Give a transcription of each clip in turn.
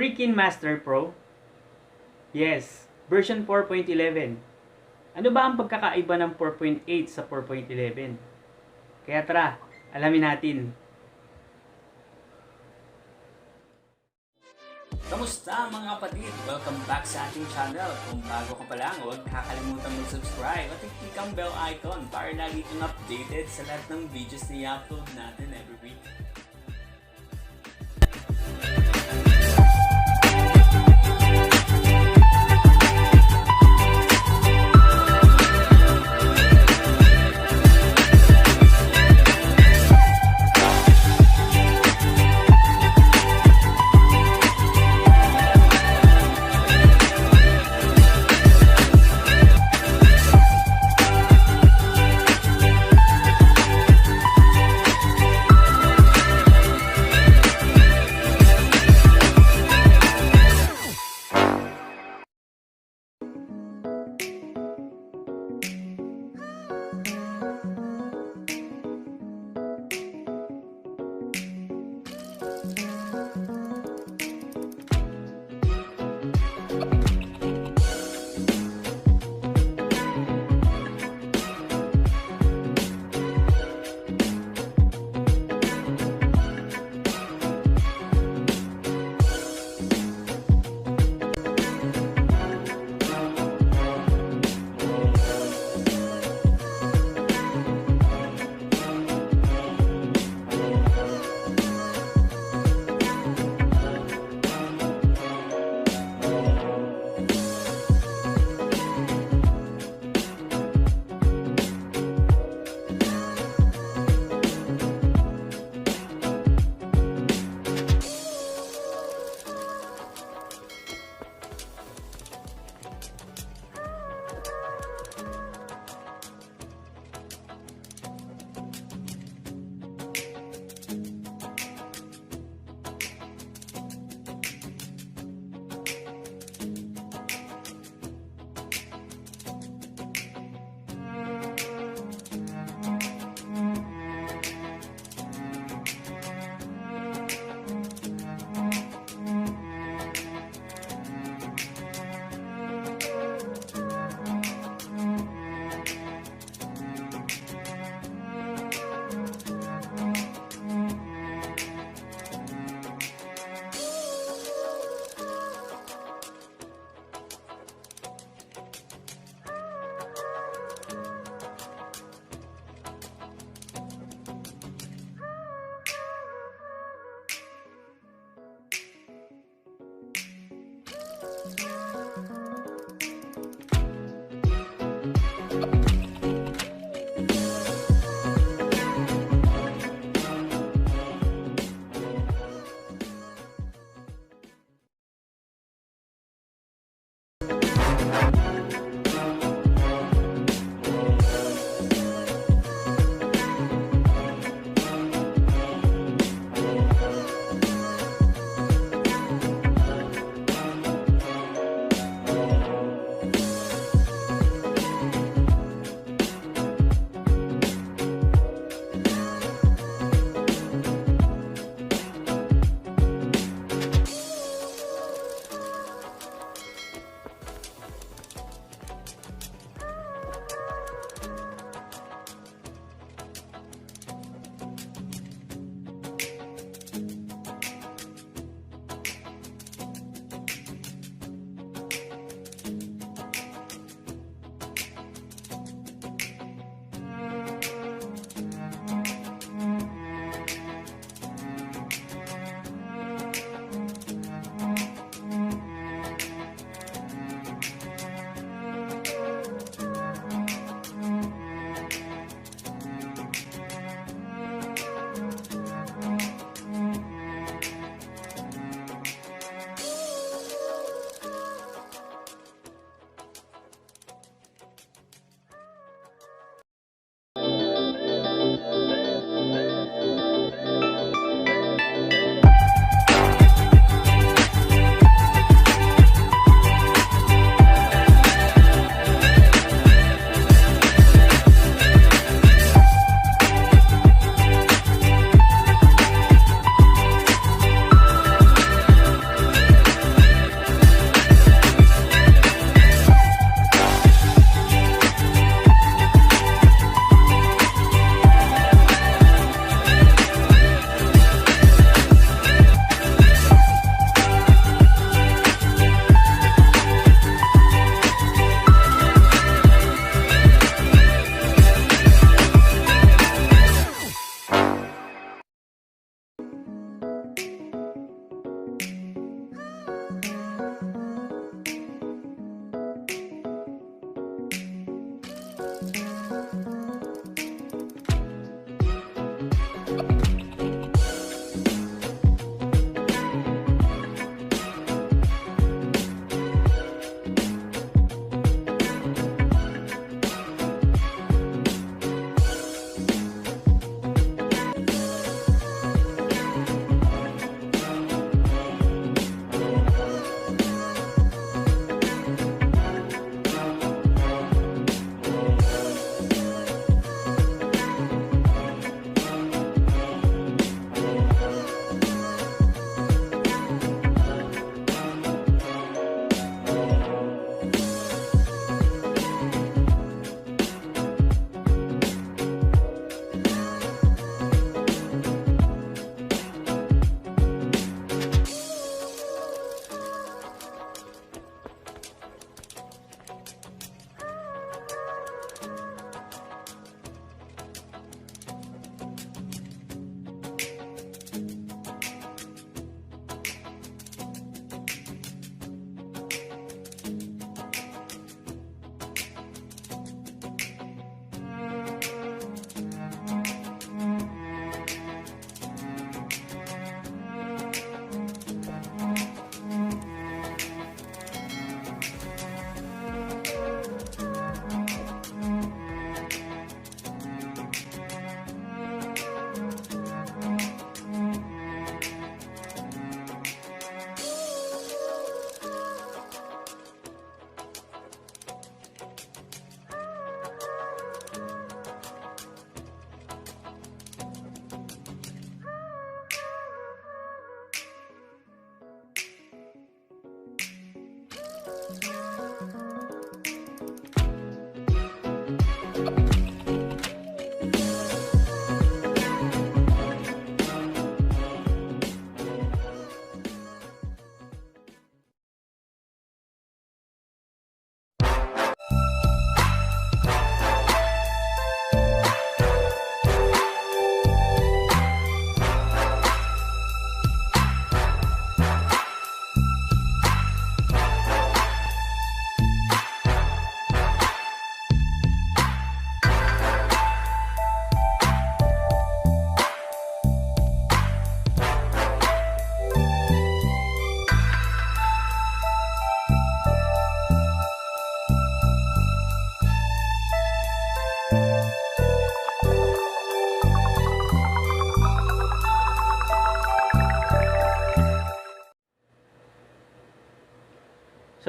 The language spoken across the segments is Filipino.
Kinemaster Pro? Yes, version 4.11. Ano ba ang pagkakaiba ng 4.8 sa 4.11? Kaya tara, alamin natin. Kamusta mga kapatid? Welcome back sa ating channel. Kung bago ka pa lang, huwag kakalimutan mag-subscribe at i-click ang bell icon para lagi kang updated sa lahat ng videos na i-upload natin every week.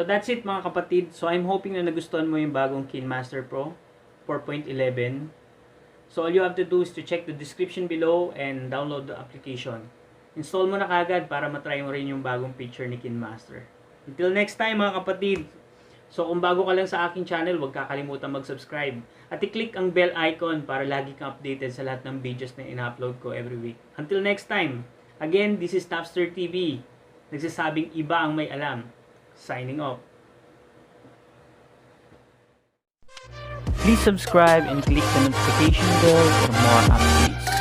So that's it mga kapatid. So I'm hoping na nagustuhan mo yung bagong Kinemaster Pro 4.11. So all you have to do is to check the description below and download the application. Install mo na kagad para matry mo rin yung bagong feature ni Kinemaster. Until next time mga kapatid. So kung bago ka lang sa aking channel, huwag kakalimutan mag-subscribe. At i-click ang bell icon para lagi kang updated sa lahat ng videos na in-upload ko every week. Until next time. Again, this is Napster TV. Nagsasabing iba ang may alam. Signing off. Please subscribe and click the notification bell for more updates.